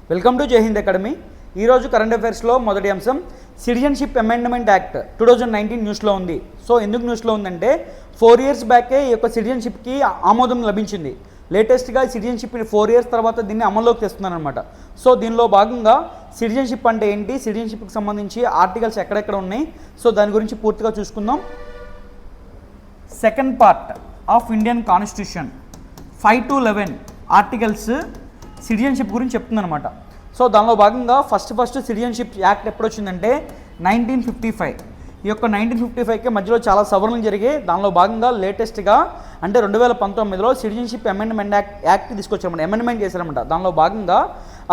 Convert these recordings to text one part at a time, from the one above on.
Welcome to జై Hind academy. ఈరోజు current అఫైర్స్లో మొదటి అంశం సిటిజన్షిప్ అమెండ్మెంట్ యాక్ట్ 2019 న్యూస్లో ఉంది. సో ఎందుకు న్యూస్లో ఉందంటే 4 years బ్యాకే ఈ యొక్క సిటిజన్షిప్కి ఆమోదం లభించింది. లేటెస్ట్గా సిటిజన్షిప్ 4 years తర్వాత దీన్ని అమల్లోకి తెస్తున్నారనమాట. సో దీనిలో భాగంగా సిటిజన్షిప్ అంటే ఏంటి, సిటిజన్షిప్కి సంబంధించి ఆర్టికల్స్ ఎక్కడెక్కడ ఉన్నాయి, సో దాని గురించి పూర్తిగా చూసుకుందాం. Second part of Indian constitution 5 to 11 articles citizenship గురించి చెప్తుందనమాట. సో దానిలో భాగంగా ఫస్ట్ సిటిజన్షిప్ యాక్ట్ ఎప్పుడు వచ్చిందంటే 1955. ఈ యొక్క 1955కి మధ్యలో చాలా సవరణలు జరిగాయి. దానిలో భాగంగా లేటెస్ట్గా అంటే 2019లో సిటిజన్షిప్ అమెండ్మెంట్ యాక్ట్ తీసుకొచ్చారన్నమాట, అమెండ్మెంట్ చేశారన్నమాట. దానిలో భాగంగా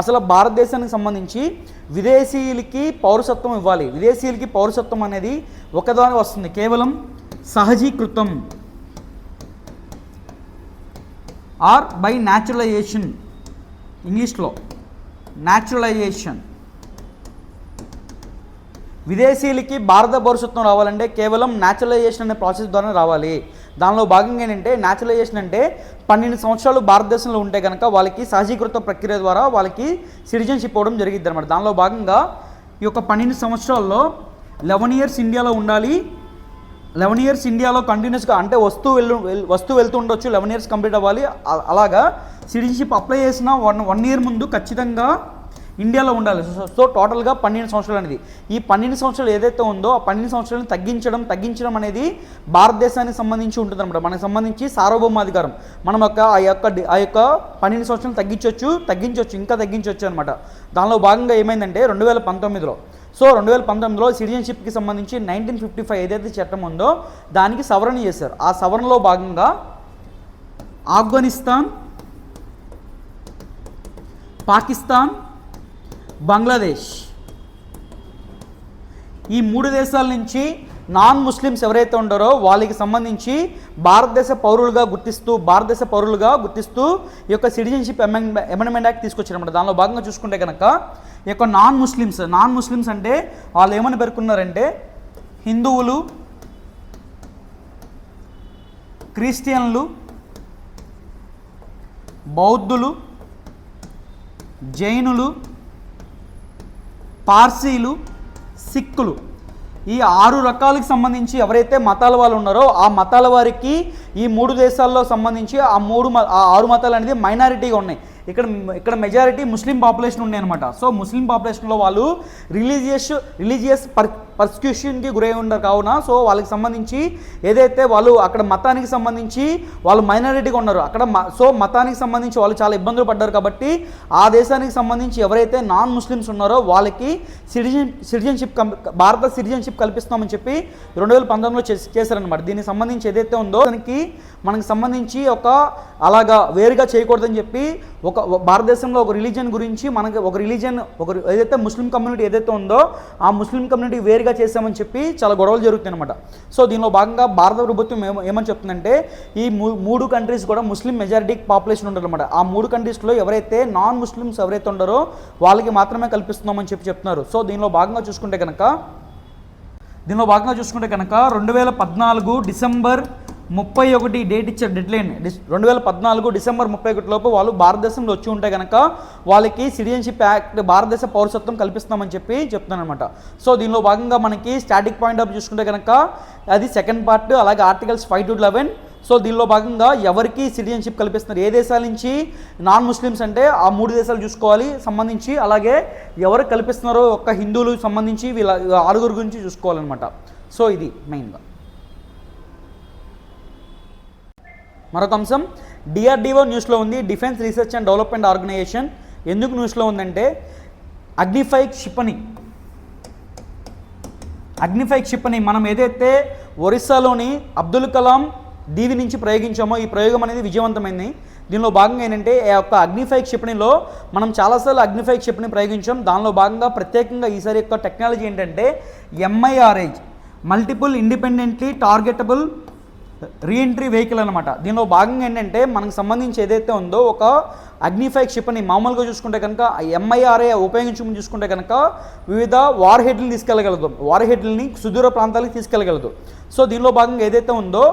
అసలు భారతదేశానికి సంబంధించి విదేశీయులకి పౌరసత్వం ఇవ్వాలి. విదేశీయులకి పౌరసత్వం అనేది ఒకదాని వస్తుంది, కేవలం సహజీకృతం ఆర్ బై న్యాచురలైజేషన్, ఇంగ్లీష్లో న్యాచురలైజేషన్. విదేశీయులకి భారత పౌరసత్వం రావాలంటే కేవలం న్యాచురలైజేషన్ అనే ప్రాసెస్ ద్వారా రావాలి. దానిలో భాగంగా ఏంటంటే న్యాచురలైజేషన్ అంటే 12 సంవత్సరాలు భారతదేశంలో ఉంటే కనుక వాళ్ళకి సహజీకృత ప్రక్రియ ద్వారా వాళ్ళకి సిటిజన్షిప్ ఇవ్వడం జరిగిద్ది అనమాట. దానిలో భాగంగా ఈ యొక్క 12 సంవత్సరాల్లో 11 years ఇండియాలో ఉండాలి. 11 years ఇండియాలో కంటిన్యూస్గా అంటే వస్తూ వెళ్తూ ఉండొచ్చు. 11 years కంప్లీట్ అవ్వాలి. అలాగా సిటిజన్షిప్ అప్లై చేసిన 1 year ముందు ఖచ్చితంగా ఇండియాలో ఉండాలి. సో టోటల్గా 12 సంవత్సరాలు అనేది, ఈ 12 సంవత్సరాలు ఏదైతే ఉందో ఆ 12 సంవత్సరాలను తగ్గించడం అనేది భారతదేశానికి సంబంధించి ఉంటుంది అనమాట. మనకు సంబంధించి సార్వభౌమాధికారం. మనం ఆ యొక్క 12 సంవత్సరాలు తగ్గించవచ్చు, ఇంకా తగ్గించవచ్చు అనమాట. దానిలో భాగంగా ఏమైందంటే 2019లో, సో 2019లో సిటిజన్షిప్కి సంబంధించి 1955 ఏదైతే చట్టం ఉందో దానికి సవరణ చేశారు. ఆ సవరణలో భాగంగా ఆఫ్ఘనిస్తాన్, పాకిస్తాన్, బంగ్లాదేశ్ ఈ 3 దేశాల నుంచి నాన్ ముస్లిమ్స్ ఎవరైతే ఉండారో వాళ్ళకి సంబంధించి భారతదేశ పౌరులుగా గుర్తిస్తూ ఈ యొక్క సిటిజన్షిప్ అమెండ్మెంట్ యాక్ట్ తీసుకొచ్చారన్నమాట. దానిలో భాగంగా చూసుకుంటే కనుక ఈ యొక్క నాన్ ముస్లిమ్స్ అంటే వాళ్ళు ఏమని పేర్కొన్నారంటే హిందువులు, క్రిస్టియన్లు, బౌద్ధులు, జైనులు, పార్సీలు, సిక్కులు ఈ 6 రకాలకు సంబంధించి ఎవరైతే మతాల వాళ్ళు ఉన్నారో ఆ మతాల వారికి ఈ 3 దేశాల్లో సంబంధించి ఆ 6 మతాలు అనేది మైనారిటీగా ఉన్నాయి. ఇక్కడ మెజారిటీ ముస్లిం పాపులేషన్ ఉన్నాయి అనమాట. సో ముస్లిం పాపులేషన్లో వాళ్ళు రిలీజియస్ పర్సిక్యూషన్కి గురై ఉండరు కావున సో వాళ్ళకి సంబంధించి ఏదైతే వాళ్ళు అక్కడ మతానికి సంబంధించి వాళ్ళు మైనారిటీగా ఉన్నారు అక్కడ, సో మతానికి సంబంధించి వాళ్ళు చాలా ఇబ్బందులు పడ్డారు. కాబట్టి ఆ దేశానికి సంబంధించి ఎవరైతే నాన్ ముస్లిమ్స్ ఉన్నారో వాళ్ళకి భారత సిటిజన్షిప్ కల్పిస్తామని చెప్పి 2019లో చేశారనమాట. దీనికి సంబంధించి ఏదైతే ఉందో దానికి మనకు సంబంధించి అలాగా వేరుగా చేయకూడదని చెప్పి భారతదేశంలో ఒక రిలీజియన్ గురించి మనకి ఒక ఏదైతే ముస్లిం కమ్యూనిటీ ఏదైతే ఉందో ఆ ముస్లిం కమ్యూనిటీ వేరుగా చేశామని చెప్పి చాలా గొడవలు జరుగుతాయి అనమాట. సో దీనిలో భాగంగా భారత ప్రభుత్వం ఏమని చెప్తుందంటే ఈ 3 కంట్రీస్ కూడా ముస్లిం మెజారిటీ పాపులేషన్ ఉంటారు అనమాట. ఆ 3 కంట్రీస్లో ఎవరైతే నాన్ ముస్లిమ్స్ ఎవరైతే ఉండారో వాళ్ళకి మాత్రమే కల్పిస్తున్నామని చెప్తున్నారు. సో దీనిలో భాగంగా చూసుకుంటే కనుక 2014 డిసెంబర్ 31 డేట్ ఇచ్చారు, డెడ్లైన్. 2014 డిసెంబర్ 31 లోపు వాళ్ళు భారతదేశంలో వచ్చి ఉంటే కనుక వాళ్ళకి సిటిజన్షిప్ యాక్ట్ భారతదేశ పౌరసత్వం కల్పిస్తామని చెప్పి చెప్తున్నాను అనమాట. సో దీనిలో భాగంగా మనకి స్టాటిక్ పాయింట్ ఆఫ్ చూసుకుంటే కనుక అది సెకండ్ పార్ట్, అలాగే ఆర్టికల్స్ 5 to 11. సో దీనిలో భాగంగా ఎవరికి సిటిజన్షిప్ కల్పిస్తున్నారు, ఏ దేశాల నుంచి నాన్ ముస్లిమ్స్ అంటే ఆ 3 దేశాలు చూసుకోవాలి సంబంధించి, అలాగే ఎవరికి కల్పిస్తున్నారో ఒక్క హిందువులకు సంబంధించి వీళ్ళ 6 గురించి చూసుకోవాలన్నమాట. సో ఇది మెయిన్గా. మరొక అంశం డిఆర్డిఓ న్యూస్లో ఉంది, defence research and development organisation. ఎందుకు న్యూస్లో ఉందంటే అగ్నిఫై క్షిపణి మనం ఏదైతే ఒరిస్సాలోని అబ్దుల్ కలాం దీవి నుంచి ప్రయోగించామో ఈ ప్రయోగం అనేది విజయవంతమైంది. దీనిలో భాగంగా ఏంటంటే ఆ యొక్క అగ్నిఫై క్షిపణిలో మనం చాలాసార్లు అగ్నిఫై క్షిపణి ప్రయోగించాం. దానిలో భాగంగా ప్రత్యేకంగా ఈసారి యొక్క టెక్నాలజీ ఏంటంటే MIRAGE, multiple independently targetable reentry vehicle అనమాట. దీనిలో భాగంగా ఏంటంటే మనకు సంబంధించి ఏదైతే ఉందో ఒక అగ్నిఫై క్షిపణి మామూలుగా చూసుకుంటే కనుక MIRA ఉపయోగించుకుని చూసుకుంటే కనుక వివిధ వార్ హెడ్లని సుదూర ప్రాంతాలకు తీసుకెళ్ళగలదు. సో దీనిలో భాగంగా ఏదైతే ఉందో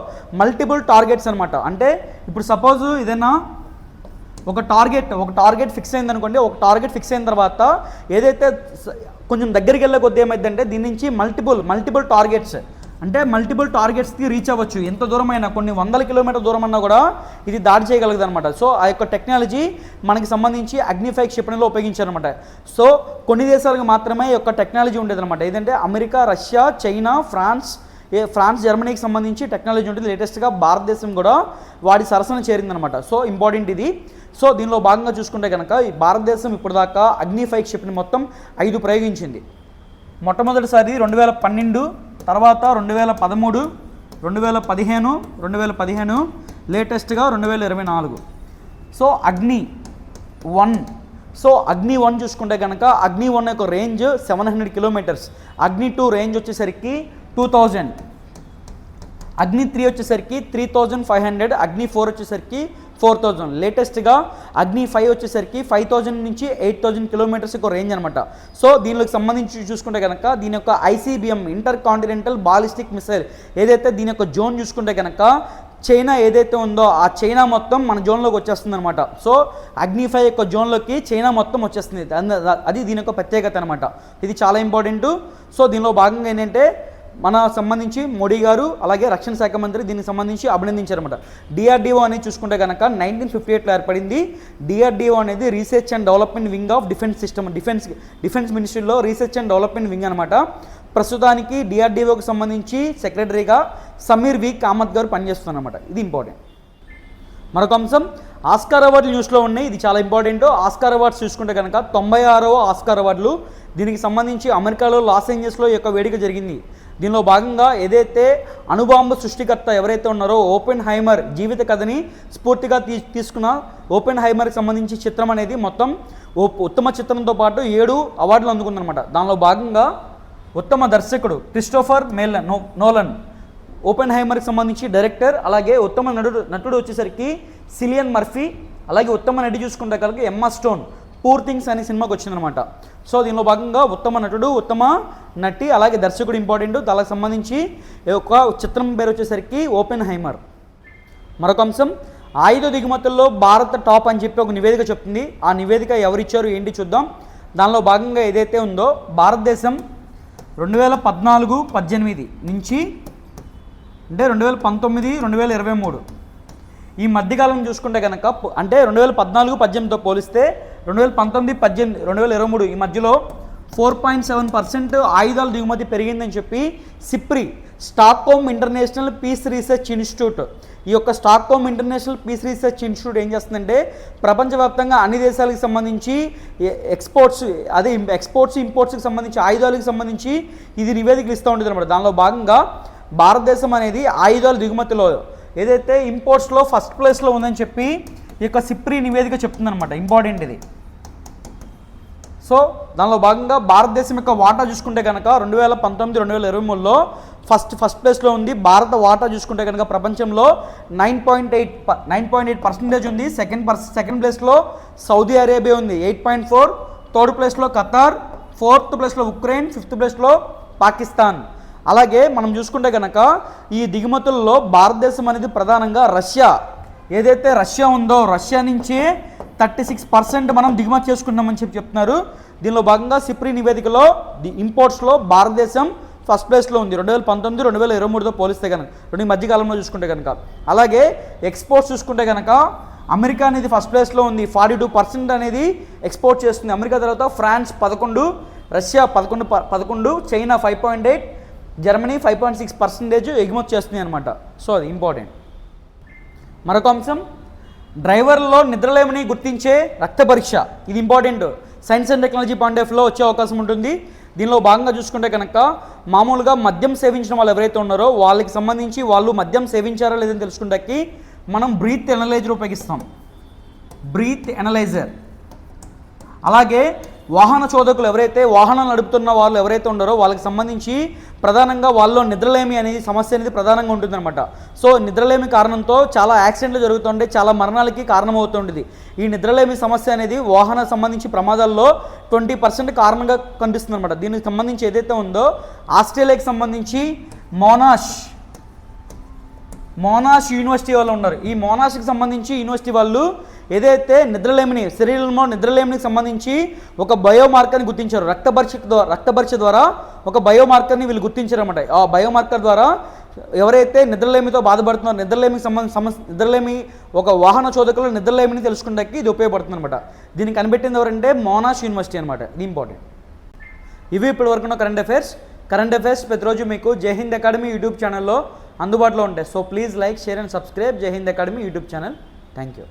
మల్టిపుల్ టార్గెట్స్ అనమాట. అంటే ఇప్పుడు సపోజ్ ఏదైనా ఒక టార్గెట్ ఫిక్స్ అయింది అనుకోండి, ఒక టార్గెట్ ఫిక్స్ అయిన తర్వాత ఏదైతే కొంచెం దగ్గరికి వెళ్ళే కొద్ది ఏమైందంటే దీని నుంచి మల్టిపుల్ టార్గెట్స్, అంటే మల్టిపుల్ టార్గెట్స్కి రీచ్ అవ్వచ్చు. ఎంత దూరమైనా, కొన్ని వందల కిలోమీటర్ దూరం అన్నా కూడా ఇది దాడి చేయగలదు అనమాట. సో ఆ యొక్క టెక్నాలజీ మనకి సంబంధించి అగ్ని-5 క్షిపణిలో ఉపయోగించారనమాట. సో కొన్ని దేశాలకు మాత్రమే ఈ యొక్క టెక్నాలజీ ఉండేదన్నమాట. ఏదంటే అమెరికా, రష్యా, చైనా, ఫ్రాన్స్, జర్మనీకి సంబంధించి టెక్నాలజీ ఉంటుంది. లేటెస్ట్గా భారతదేశం కూడా వాడి సరసన చేరిందనమాట. సో ఇంపార్టెంట్ ఇది. సో దీనిలో భాగంగా చూసుకుంటే కనుక ఈ భారతదేశం ఇప్పుడు దాకా అగ్ని-5 క్షిపణి మొత్తం 5 ప్రయోగించింది. మొట్టమొదటిసారి 2012, తర్వాత 2013, 2015, లేటెస్ట్గా 2024. సో అగ్ని-1 చూసుకుంటే కనుక అగ్ని-1 యొక్క రేంజ్ 700 కిలోమీటర్స్, అగ్ని-2 రేంజ్ వచ్చేసరికి 2000, అగ్ని-3 వచ్చేసరికి 3500, అగ్ని-4 వచ్చేసరికి 4000, లేటెస్ట్గా అగ్ని-5 వచ్చేసరికి 5000 నుంచి 8000 కిలోమీటర్స్ ఒక రేంజ్ అనమాట. సో దీనికి సంబంధించి చూసుకుంటే కనుక దీని యొక్క ICBM inter continental ballistic missile ఏదైతే దీని యొక్క జోన్ చూసుకుంటే కనుక చైనా ఏదైతే ఉందో ఆ చైనా మొత్తం మన జోన్లోకి వచ్చేస్తుంది అనమాట. సో అగ్ని-5 యొక్క జోన్లోకి చైనా మొత్తం వచ్చేస్తుంది. అది దీని యొక్క ప్రత్యేకత అనమాట. ఇది చాలా ఇంపార్టెంట్. సో దీనిలో భాగంగా ఏంటంటే మన సంబంధించి మోడీ గారు అలాగే రక్షణ శాఖ మంత్రి దీనికి సంబంధించి అభినందించారన్నమాట. DRDO అనేది చూసుకుంటే కనుక 1958లో ఏర్పడింది. DRDO అనేది research and development wing of defence system, defence మినిస్ట్రీలో రీసెర్చ్ అండ్ డెవలప్మెంట్ వింగ్ అనమాట. ప్రస్తుతానికి DRDOకి సంబంధించి సెక్రటరీగా సమీర్ వి కామత్ గారు పనిచేస్తున్నారన్నమాట. ఇది ఇంపార్టెంట్. మరొక అంశం ఆస్కార్ అవార్డులు న్యూస్లో ఉన్నాయి. ఇది చాలా ఇంపార్టెంట్. ఆస్కార్ అవార్డ్స్ చూసుకుంటే కనుక 96వ ఆస్కార్ అవార్డులు దీనికి సంబంధించి అమెరికాలో లాస్ ఏంజల్స్లో ఈ యొక్క వేడుక జరిగింది. దీనిలో భాగంగా ఏదైతే అణుబాంబు సృష్టికర్త ఎవరైతే ఉన్నారో ఓపెన్ హైమర్ జీవిత కథని స్ఫూర్తిగా తీసుకున్న ఓపెన్ హైమర్కి సంబంధించి చిత్రం అనేది మొత్తం ఉత్తమ చిత్రంతో పాటు 7 అవార్డులు అందుకుందనమాట. దానిలో భాగంగా ఉత్తమ దర్శకుడు క్రిస్టోఫర్ నోలన్, ఓపెన్ హైమర్కి సంబంధించి డైరెక్టర్, అలాగే ఉత్తమ నటుడు వచ్చేసరికి సిలియన్ మర్ఫీ, అలాగే ఉత్తమ నటి చూసుకుంటే కనుక ఎమ్మా స్టోన్ పూర్ థింగ్స్ అనే సినిమాకి వచ్చిందనమాట. సో దీనిలో భాగంగా ఉత్తమ నటుడు, ఉత్తమ నటి, అలాగే దర్శకుడు ఇంపార్టెంట్. దానికి సంబంధించి ఒక చిత్రం పేరు వచ్చేసరికి ఓపెన్ హైమర్. మరొక అంశం ఆయుధ దిగుమతుల్లో భారత టాప్ అని చెప్పి ఒక నివేదిక చెప్తుంది. ఆ నివేదిక ఎవరిచ్చారు ఏంటి చూద్దాం. దానిలో భాగంగా ఏదైతే ఉందో భారతదేశం 2014-18 నుంచి అంటే 2019, 2023 ఈ మధ్యకాలం చూసుకుంటే కనుక అంటే 2014-18తో పోలిస్తే 2019, 18, 2023 ఈ మధ్యలో 4.7% ఆయుధాల దిగుమతి పెరిగిందని చెప్పి SIPRI, Stockholm international peace research institute, ఈ యొక్క Stockholm international peace research institute ఏం చేస్తుందంటే ప్రపంచవ్యాప్తంగా అన్ని దేశాలకు సంబంధించి ఇంపోర్ట్స్కి సంబంధించి ఆయుధాలకు సంబంధించి ఇది నివేదికలు ఇస్తూ ఉంటుంది అనమాట. దానిలో భాగంగా భారతదేశం అనేది ఆయుధాల దిగుమతిలో ఏదైతే ఇంపోర్ట్స్లో ఫస్ట్ ప్లేస్లో ఉందని చెప్పి ఈ యొక్క సిప్రి నివేదిక చెప్తుందనమాట. ఇంపార్టెంట్ ఇది. సో దానిలో భాగంగా భారతదేశం యొక్క వాటా చూసుకుంటే కనుక 2019, 2023లో ఫస్ట్ ప్లేస్లో ఉంది. భారత వాటా చూసుకుంటే కనుక ప్రపంచంలో 9.8% ఉంది. సెకండ్ ప్లేస్లో సౌదీ అరేబియా ఉంది 8.4, థర్డ్ ప్లేస్లో ఖతార్, ఫోర్త్ ప్లేస్లో ఉక్రెయిన్, ఫిఫ్త్ ప్లేస్లో పాకిస్తాన్. అలాగే మనం చూసుకుంటే కనుక ఈ దిగుమతుల్లో భారతదేశం అనేది ప్రధానంగా రష్యా ఏదైతే రష్యా ఉందో రష్యా నుంచి 36% మనం దిగుమతి చేసుకున్నామని చెప్తున్నారు. దీనిలో భాగంగా సిప్రి నివేదికలో ఇంపోర్ట్స్లో భారతదేశం ఫస్ట్ ప్లేస్లో ఉంది 2019, 2023తో పోలిస్తే కనుక రెండు మధ్యకాలంలో చూసుకుంటే కనుక. అలాగే ఎక్స్పోర్ట్స్ చూసుకుంటే కనుక అమెరికా అనేది ఫస్ట్ ప్లేస్లో ఉంది, 42% అనేది ఎక్స్పోర్ట్ చేస్తుంది. అమెరికా తర్వాత ఫ్రాన్స్ 11, రష్యా 11, చైనా 5.8, జర్మనీ 5.6% ఎగుమతి చేస్తుంది అనమాట. సో అది ఇంపార్టెంట్. మరొక అంశం డ్రైవర్లో నిద్రలేమని గుర్తించే రక్త పరీక్ష. ఇది important. Science and technology point of వ్యూలో వచ్చే అవకాశం ఉంటుంది. దీనిలో భాగంగా చూసుకుంటే కనుక మామూలుగా మద్యం సేవించిన వాళ్ళు ఎవరైతే ఉన్నారో వాళ్ళకి సంబంధించి వాళ్ళు మద్యం సేవించారా లేదని తెలుసుకుంటాకి మనం బ్రీత్ ఎనలైజర్ ఉపయోగిస్తాం. Breath analyser. అలాగే వాహన చోదకులు ఎవరైతే వాహనాలు నడుపుతున్న వాళ్ళు ఎవరైతే ఉన్నారో వాళ్ళకి సంబంధించి ప్రధానంగా వాళ్ళలో నిద్రలేమి అనేది సమస్య అనేది ప్రధానంగా ఉంటుందన్నమాట. సో నిద్రలేమి కారణంతో చాలా యాక్సిడెంట్లు జరుగుతుంటే చాలా మరణాలకి కారణమవుతుంటుంది. ఈ నిద్రలేమి సమస్య అనేది వాహన సంబంధించి ప్రమాదాల్లో 20% కారణంగా కనిపిస్తుంది అనమాట. దీనికి సంబంధించి ఏదైతే ఉందో ఆస్ట్రేలియాకి సంబంధించి మోనాష్ యూనివర్సిటీ వాళ్ళు ఉన్నారు. ఈ మోనాష్కి సంబంధించి యూనివర్సిటీ వాళ్ళు ఏదైతే నిద్రలేమిని శరీరంలో నిద్రలేమికి సంబంధించి ఒక బయోమార్కర్ని గుర్తించారు. రక్త పరీక్ష ద్వారా ఒక బయోమార్కర్ని వీళ్ళు గుర్తించారన్నమాట. ఆ బయోమార్కర్ ద్వారా ఎవరైతే నిద్రలేమితో బాధపడుతున్నారో నిద్రలేమి ఒక వాహన చోదకులు నిద్రలేమిని తెలుసుకుంటానికి ఇది ఉపయోగపడుతుంది అనమాట. దీన్ని కనిపెట్టింది ఎవరంటే మోనాష్ యూనివర్సిటీ అనమాట. ఇది ఇంపార్టెంట్. ఇవి ఇప్పటి వరకు కరెంట్ అఫైర్స్ ప్రతిరోజు మీకు జై హింద్ అకాడమీ యూట్యూబ్ ఛానల్లో అందుబాటులో ఉంటాయి. So please like, share and subscribe Jai Hind academy YouTube channel. Thank you.